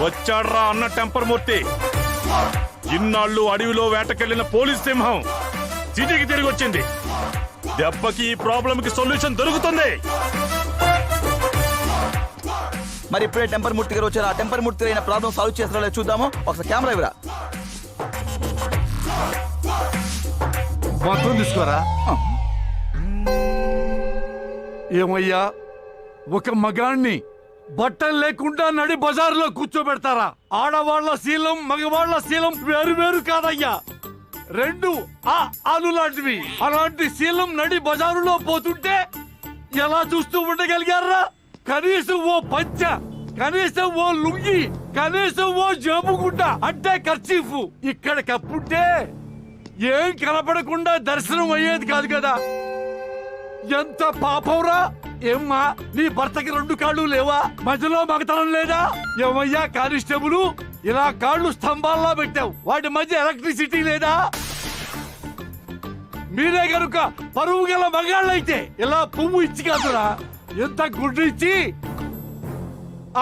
వచ్చాడ్రా అన్న టెంపర్ మూర్తి. ఇన్నాళ్ళు అడవిలో వేటకెళ్లిన పోలీస్ సింహం సిటీకి తిరిగి వచ్చింది. దెబ్బకి ఈ ప్రాబ్లం కి సొల్యూషన్ దొరుకుతుంది. మరి ఇప్పుడే టెంపర్ మూర్తి గారు వచ్చారు. ఆ టెంపర్ మూర్తి అయిన ప్రాబ్లం సాల్వ్ చేస్తారో చూద్దాము. ఒకసారి కెమెరా ఇవ్వరా. మొత్తం తీసుకోరా. ఏమయ్యా, ఒక మగాణ్ణి బట్టలు లేకుండా నడి బజార్లో కూర్చోబెడతారా? ఆడవాళ్ల శీలం మగవాళ్ల శీలం వేరు వేరు కాదయ్యా, రెండు ఆలు లాంటివి. అలాంటి శీలం నడి బజారులో పోతుంటే ఎలా చూస్తూ ఉండగలిగారా? కనీసం ఓ పంచ, కనీసం ఓ లుంగి, కనీసం ఓ జేబుగుడ్డ అంటే కర్చీఫ్ ఇక్కడ కప్పుంటే ఏం కనపడకుండా దర్శనం అయ్యేది కాదు కదా. ఎంత పాపంరా. ఏమ్మా, నీ భర్తకి రెండు కాళ్ళు లేవా? మధ్యలో మగతనం లేదా? ఏమయ్యా కానిస్టేబుల్, ఇలా కాళ్ళు స్తంభాల్లో పెట్టావు, వాటి మధ్య ఎలక్ట్రిసిటీ లేదా? మీరే గనుక పరువు గల మగాళ్ళైతే ఇలా పువ్వు ఇచ్చి కాదురా, ఎంత గుడ్డు ఇచ్చి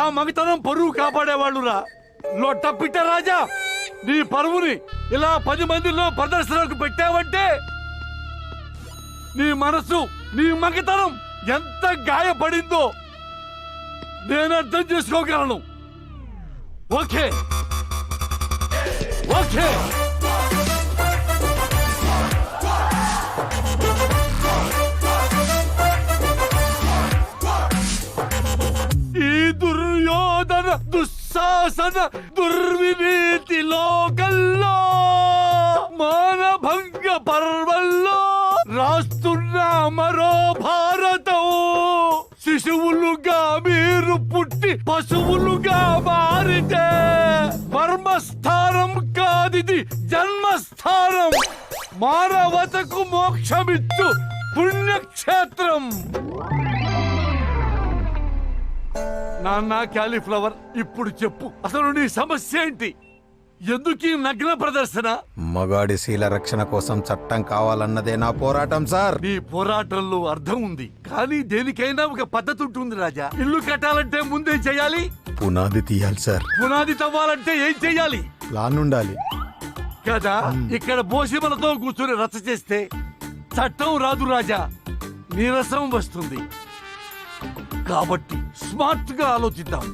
ఆ మగతనం పరువు కాపాడేవాళ్ళురా. లొట్టపిట్ట రాజా, నీ పరువుని ఇలా 10 మందిలో ప్రదర్శనకు పెట్టావంటే నీ మనసు, నీ మగతనం ఎంత గాయపడిందో నేను అర్థం చేసుకోగలను. ఓకే ఓకే, ఈ దుర్యోధన దుస్సాహసన దుర్వినీతి లోకల్లో మానభంగ పర్వల్లో రాస్తున్న మరో భారతం. శిశువులుగా మీరు పుట్టి పశువులుగా మారితే మర్మస్థానం కాదిది, జన్మస్థానం. మానవతకు మోక్షమిచ్చు పుణ్యక్షేత్రం. నాన్న క్యాలీఫ్లవర్, ఇప్పుడు చెప్పు, అసలు నీ సమస్య ఏంటి? ఎందుకు ఈ నగ్న ప్రదర్శన? మగాడి శీల రక్షణ కోసం చట్టం కావాలన్నదే నా పోరాటం సార్. నీ పోరాటంలో అర్థం ఉంది, కానీ దేనికైనా ఒక పద్ధతి ఉంటుంది రాజా. ఇల్లు కట్టాలంటే ముందే చేయాలి, పునాది తీయాలి సార్. పునాది తవ్వాలంటే ఏం చెయ్యాలి? ప్లాన్ ఉండాలి కదా. ఇక్కడ బోసిమలతో కూర్చుని రచ్చ చేస్తే చట్టం రాదు రాజా, నీరసం వస్తుంది. కాబట్టి స్మార్ట్ గా ఆలోచిద్దాం.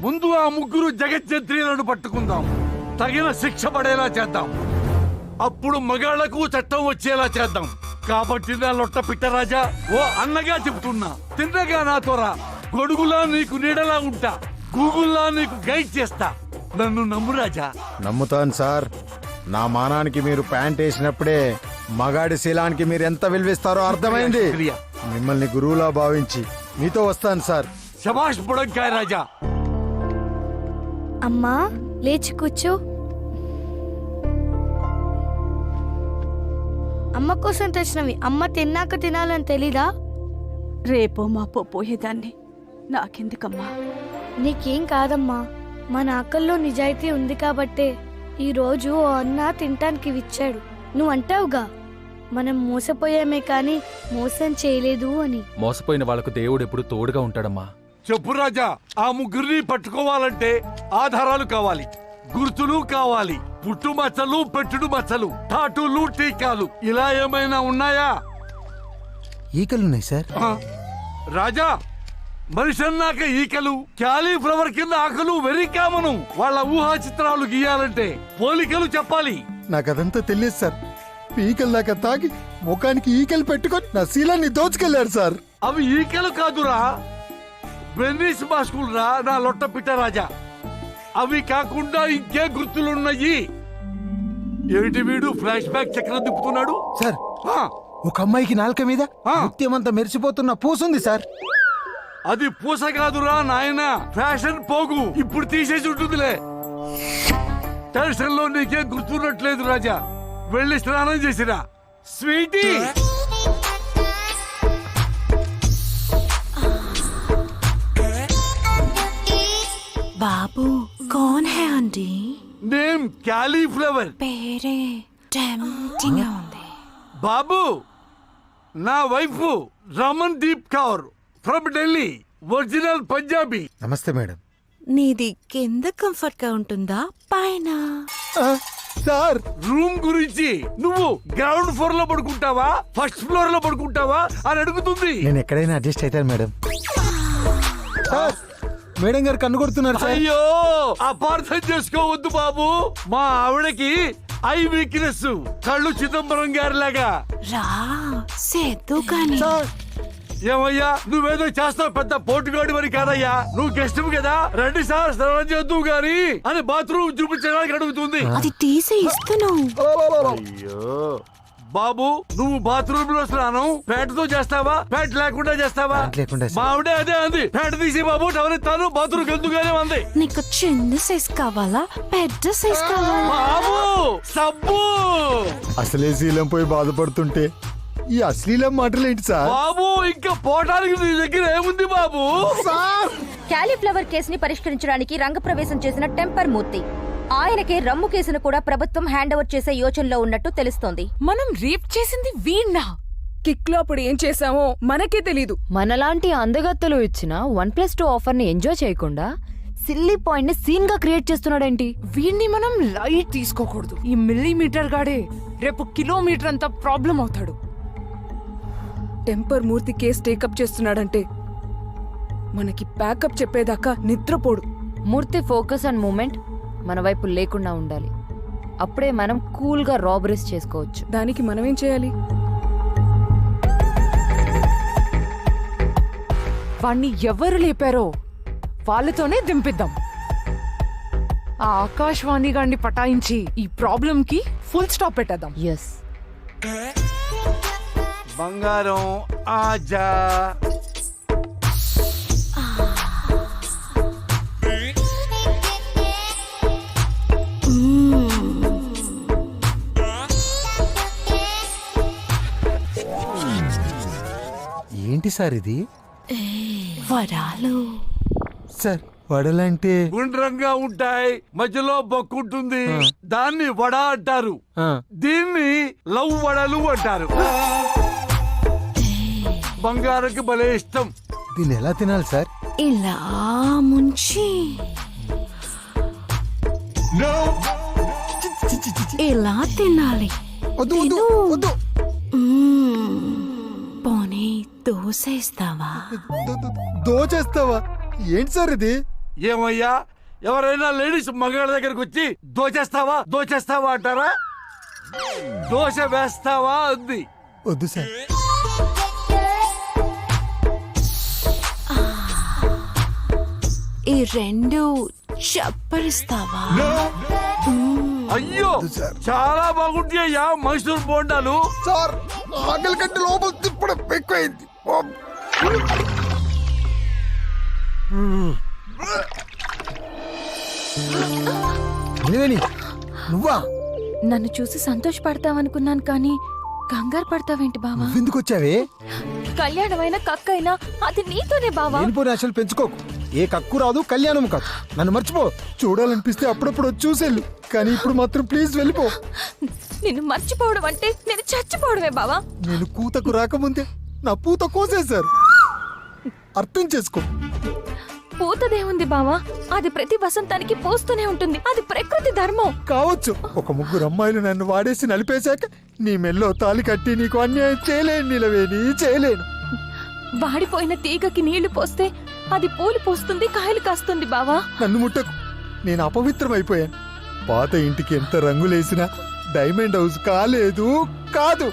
ముందు ఆ ముగ్గురు జగజ్జంత్రీలను పట్టుకుందాం, తగిన శిక్ష పడేలా చేద్దాం. అప్పుడు మగాళ్లకు చట్టం వచ్చేలా చేద్దాం. కాబట్టి నా లొట్ట పిట్టరాజా, ఓ అన్నగా చెబుతున్నా, తిన్నగా నాతో రా. గొడుగులా నీకు నీడలా ఉంటా, గూగుల్లా నీకు గైడ్ చేస్తా. నన్ను నమ్ము రాజా. నమ్ముతాను సార్. నా మానానికి మీరు ప్యాంట్ వేసినప్పుడే మగాడి శీలానికి మీరు ఎంత విలువిస్తారో అర్థమైంది. మిమ్మల్ని గురువులా భావించి మీతో వస్తాను సార్. శభాష్ బుడంకాయ రాజా. అమ్మా, లేచి కూర్చో. అమ్మ కోసం తెచ్చినవి అమ్మ తిన్నాక తినాలని తెలీదా? రేపో మాపో పోయేదాన్ని, నాకెందుకమ్మా? నీకేం కాదమ్మా, మన ఆకల్లో నిజాయితీ ఉంది కాబట్టే ఈరోజు ఓ అన్న తినటానికి ఇచ్చాడు. నువ్వు అంటావుగా, మనం మోసపోయామే కానీ మోసం చేయలేదు అని. మోసపోయిన వాళ్లకు దేవుడు ఎప్పుడు తోడుగా ఉంటాడమ్మా. చెప్పు రాజా. ఆ ముగ్గురిని పట్టుకోవాలంటే ఆధారాలు కావాలి, గుర్తులు కావాలి, పుట్టు మచ్చలు, పెట్టుడు మచ్చలు, టాటూలు, టీకాలు ఇలా ఏమైనా ఉన్నాయా? ఈకలున్నాయి సార్. రాజా, మనిషి అన్నాక ఈకలు, క్యాలీఫ్లవర్ కింద ఆకలు వెరీ కామను. వాళ్ళ ఊహా చిత్రాలు గీయాలంటే పోలికలు చెప్పాలి. నాకదంతా తెలియదు సార్. ఈకలు దాకా తాగి ముఖానికి ఈకలు పెట్టుకొని నా శీలాన్ని దోచుకెళ్లారు సార్. అవి ఈకలు కాదురా, వెన్నీస్ మాస్కులు రా నా లొట్ట పిట్ట రాజా. అవి కాకుండా ఇంకే గుర్తులున్నాయి. ఏమిటి వీడు ఫ్లాష్ బ్యాక్ చక్రం తిప్పుతున్నాడు? సార్, ఒక అమ్మాయికి నాలుక మీద ముత్యమంతా మెరిసిపోతున్న పూసుంది సార్. అది పూస కాదురా నాయనా, ఫ్యాషన్ పోగు. ఇప్పుడు తీసేసి ఉంటుందిలే. టెన్షన్ లో నీకేం గుర్తున్నట్లేదు రాజా. వెళ్ళి స్నానం చేసిరా. స్వీటీ, బాబు कौन है आंटी? Name cauliflower. పేరే టెంప్టింగ్ గా ఉంది. బాబు, నా wife Raman Deep Kaur from Delhi, original Punjabi. నమస్తే మేడం. నీది కింద కంఫర్ట్ గా ఉంటుందా పైన? సార్ రూమ్ గురించి నువ్వు గ్రౌండ్ ఫ్లోర్ లో పడుకుంటావా ఫస్ట్ ఫ్లోర్ లో పడుకుంటావా అని అడుగుతుంది. నేను ఎక్కడైనా అడ్జస్ట్ అవుతాను మేడం. సార్ మేడం గారు కన్ను కొడుతున్నారు సార్. అయ్యో అపార్థం చేసుకోవద్దు బాబు, మా ఆవిడకి ఐ వీక్నెస్, కళ్ళు చిదంబరం గారి లాగా. రా సేద్దు కానీ. ఏమయ్యా నువ్వేదో చేస్తావు, పెద్ద పోటుగాడి మరి కాదయ్యా, నువ్వు గెస్ట్ కదా, రండి సార్ స్నానం చేద్దువు గాని అని బాత్రూమ్ చూపించడానికి అడుగుతుంది. అది తీసి ఇస్తాను. అయ్యో బాబు, నువ్వు బాత్రూమ్ లో స్నానం ప్యాంటుతో చేస్తావా ప్యాంట్ లేకుండా చేస్తావా? ప్యాంట్ లేకుండా సార్. మా ఆవిడే అదే అంది, ప్యాంట్ తీసి బాబు టవర్ ఇస్తాను బాత్రూమ్ ఎందుకుగానే అంది. నీకు చిన్న సైజ్ కావాలా పెద్ద సైజ్ కావాలా? బాబు సబ్బు. అసలే శీలం పోయి బాధపడుతుంటే ఈ అశ్లీలం మాటలు ఏంటి సార్? బాబు ఇంకా పోటానికి నీ దగ్గర ఏముంది బాబు? క్యాలీఫ్లవర్ కేసుని పరిష్కరించడానికి రంగప్రవేశం చేసిన టెంపర్ మూర్తి. ఆయనకే రమ్ము కేసును కూడా ప్రభుత్వం హ్యాండ్ ఓవర్ చేసే యోచనలో ఉన్నట్టు తెలుస్తోంది. మనం రేప్ చేసింది వీణ్ణా? కిక్ లో అప్పుడు ఏం చేశామో మనకే తెలీదు. మనలాంటి అందగత్తలు ఇచ్చిన 1+2 ఆఫర్ ని ఎంజాయ్ చేయకుండా సిల్లీ పాయింట్ ని సీన్ గా క్రియేట్ చేస్తున్నాడేంటి? వీణ్ణి మనం లైట్ తీసుకోకూడదు. ఈ మిల్లీమీటర్ గాడే రేపు కిలోమీటర్ అంతా ప్రాబ్లం అవుతాడు. టెంపర్ మూర్తి కేసు టేకప్ చేస్తున్నాడంటే మనకి బ్యాకప్ చెప్పేదాకా నిద్రపోడు. మూర్తి ఫోకస్ అండ్ మూమెంట్ మన వైపు లేకుండా ఉండాలి. అప్పుడే మనం కూల్ గా రాబరీస్ చేసుకోవచ్చు. దానికి మనమేం చేయాలి? వాణ్ణి ఎవరు లేపారో వాళ్ళతోనే దింపిద్దాం. ఆ ఆకాశవాణి గాన్ని పటాయించి ఈ ప్రాబ్లం కి ఫుల్ స్టాప్ పెట్టేద్దాం. ఎస్. బంగారం ఆజా. ఏంటి సార్ ఇది? వరాలు. సార్ వడలంటే గుండ్రంగా ఉంటాయి, మధ్యలో బొక్కు ఉంటుంది, దాన్ని వడ అంటారు. దీన్ని లవ్ వడలు అంటారు. బంగారంకి భలే ఇష్టం. దీన్ని ఎలా తినాలి సార్? ఇలా ముంచి ఇలా తినాలి. వద్దు వద్దు వద్దు. పోనీ దోశ ఇస్తావా? దోచేస్తావా? ఏంటి సార్ ఇది? ఏమయ్యా, ఎవరైనా లేడీస్ మగాళ్ళ దగ్గరకు వచ్చి దోచేస్తావా దోచేస్తావా అంటారా? దోశ వేస్తావా అంది. వద్దు సార్. ఈ రెండు చప్పరిస్తావా? అయ్యో చాలా బాగుంటాయ్యా మైసూర్ బోండాలు. సార్ ఆకలి కంటే లోపల తిప్పడం ఎక్కువైంది. నువ్వా? నన్ను చూసి సంతోషపడతావనుకున్నాను కానీ కంగారు పడతావేంటి బావా? ఎందుకు వచ్చావే? కళ్యాణమైన కక్కైనా అది నీతోనే బావా. లేనిపోని ఆశలు పెంచుకోకు. ఏ కక్కు రాదు, కళ్యాణం కాదు. నన్ను మర్చిపో. చూడాలనిపిస్తే అప్పుడప్పుడు వచ్చి చూసేళ్ళు, కానీ ఇప్పుడు మాత్రం ప్లీజ్ వెళ్ళిపో. నిన్ను మర్చిపోవడం అంటే నేను చచ్చిపోవడమే బావా. నేను కూతకు రాకముందే నా పూత కోసేశారు. అర్థం చేసుకో. పూతదేముంది బావా, అది ప్రతి వసంతానికి పోస్తూనే ఉంటుంది. అది ప్రకృతి ధర్మం. కావచ్చు. ఒక ముగ్గురు అమ్మాయిలు నన్ను వాడేసి నలిపేశాక నీ మెల్లో తాలి కట్టి నీకు అన్యాయం చేయలేను నిలవేని, చేయలేను. వాడిపోయిన తీగకి నీళ్లు పోస్తే అది పూలు పోస్తుంది, కాయలు కాస్తుంది బావా. నన్ను ముట్టకు. నేను అపవిత్రమైపోయాను. పాత ఇంటికి ఎంత రంగులేసినా డైమండ్ హౌస్ కాలేదు, కాదు.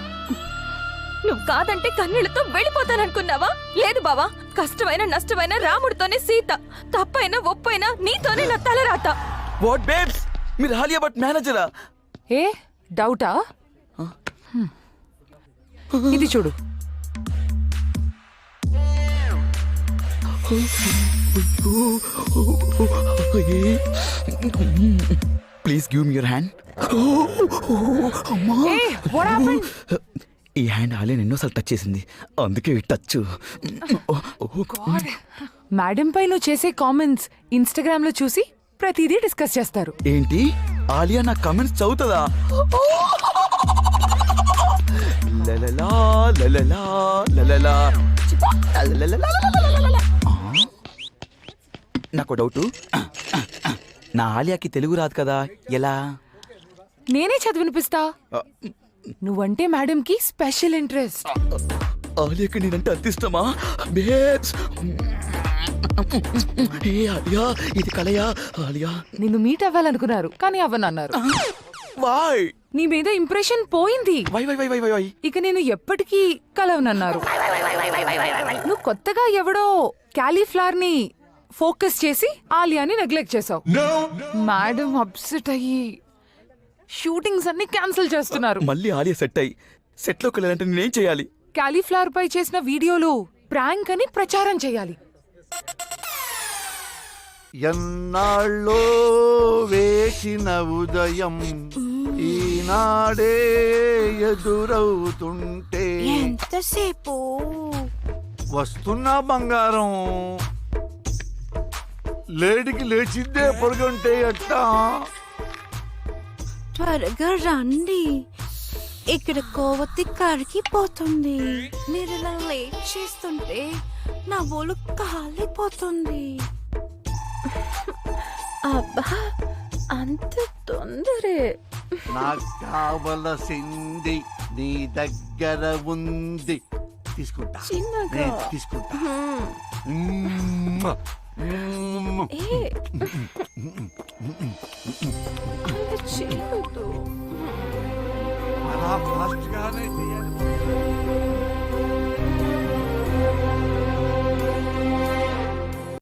నువ్వు కాదంటే కన్నీళ్లతో వెళ్ళిపోతాననుకున్నావా? లేదు బావా, కష్టమైన నష్టమైన రాముడితోనే సీత, తప్పైనా ఒప్పైనా నీతోనే నా తలరాత. వాట్ బేబ్స్, మీరు హాలియా బట్ మేనేజరా? ఏ డౌటా? ఇది చూడు. Please give me your hand. ఈ హ్యాండ్ ఆలియన్ ఎన్నోసార్లు టచ్ చేసింది, అందుకే టచ్. మేడం పై నువ్వు చేసే కామెంట్స్ ఇన్స్టాగ్రామ్ లో చూసి ప్రతిదీ డిస్కస్ చేస్తారు. ఏంటి, ఆలియా నా కమెంట్స్ చదువుతుందా? లలలా, లలలా, లలలా, లలలా, లలలా. నాకు డౌట్, నా ఆలియాకి తెలుగు రాదు కదా, ఎలా? నేనే చదివినిపిస్తా. నువ్వంటే మేడంకి స్పెషల్ ఇంట్రెస్ట్. ఆలియాకి నేనంటే అంత ఇష్టమా? బేబ్స్. ఏ ఆలియా, ఇది కలయా? ఆలియా నిన్ను మీట్ అవ్వాలనుకున్నారు కానీ అవ్వనన్నారు. వాయ్ నీ మీద ఇంప్రెషన్ పోయింది. Why why why why why why ఇక నేను ఎప్పటికీ కలవనన్నారు. నువ్వు కొత్తగా ఎవడో క్యాలీఫ్లవర్ ని ఫోకస్ చేసి ఆలియాని నెగ్లెక్ట్ చేసావు. మేడం అప్సెట్ అయ్యి షూటింగ్స్ అన్ని క్యాన్సిల్ చేస్తున్నారు. మళ్ళీ ఆలియా సెట్ అయ్యి సెట్లోకి వెళ్ళాలంటే నేనేం చేయాలి? క్యాలీఫ్లవర్ పై చేసిన వీడియోలు ప్రాంక్ అని ప్రచారం చేయాలి. ఎన్నాళ్ళో వేసిన ఉదయం ఈనాడే ఎదురవుతుంటే ఎంతసేపు వస్తున్నా బంగారం, లేడికి లేచిందే పొరగంటే ఎట్టా? త్వరగా రండి, ఇక్కడ కోవతి కరిగిపోతుంది. మీరు ఇలా లేట్ చేస్తుంటే నా ఒళ్ళు కాలిపోతుంది. అబ్బా అంత తొందరే. నాకు కావలసింది నీ దగ్గర ఉంది, తీసుకుంటా. చిన్నగా. నేను తీసుకుంటా. ఏ